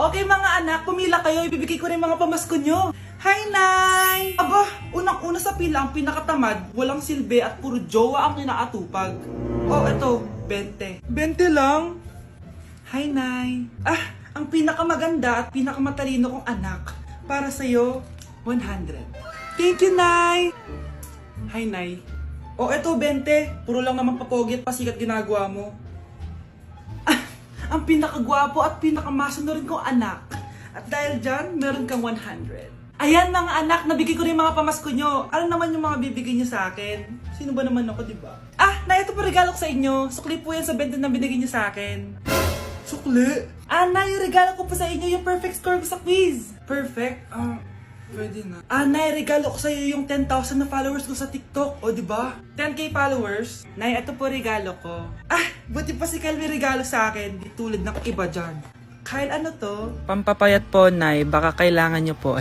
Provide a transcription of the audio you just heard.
Okay mga anak, pumila kayo. Ibibigay ko rin mga pamasko nyo. Hi, Nay! Aba, unang-una sa pila ang pinakatamad, walang silbi at puro jowa ang kinaatupag. Oh, eto, 20. 20 lang? Hi, Nay! Ah, ang pinakamaganda at pinakamatalino kong anak. Para sa'yo, 100. Thank you, Nay! Hi, Nay. Oh, eto, 20. Puro lang naman papogit, pasikat ginagawa mo. Ah, ang pinakagwapo at pinakamasunod kong anak. At dahil dyan, meron kang 100. Ayan mga anak, nabigay ko rin mga pamasko nyo. Ano naman yung mga bibigay nyo sa akin? Sino ba naman ako, diba? Ah, na ito po regalo ko sa inyo. Sukli po yan sa 20 na binigay nyo sa akin. Sukli? Ah, na, yung regalo ko po sa inyo, yung perfect score ko sa quiz. Perfect? Ah, pwede na. Ah, Nay, regalo ko sa iyo yung 10,000 na followers ko sa TikTok. O, diba? 10k followers. Nay, ito po regalo ko. Ah, buti pa si Kyle may regalo sa akin. Di tulad ng iba dyan. Kyle, ano to? Pampapayat po, Nay. Baka kailangan nyo po.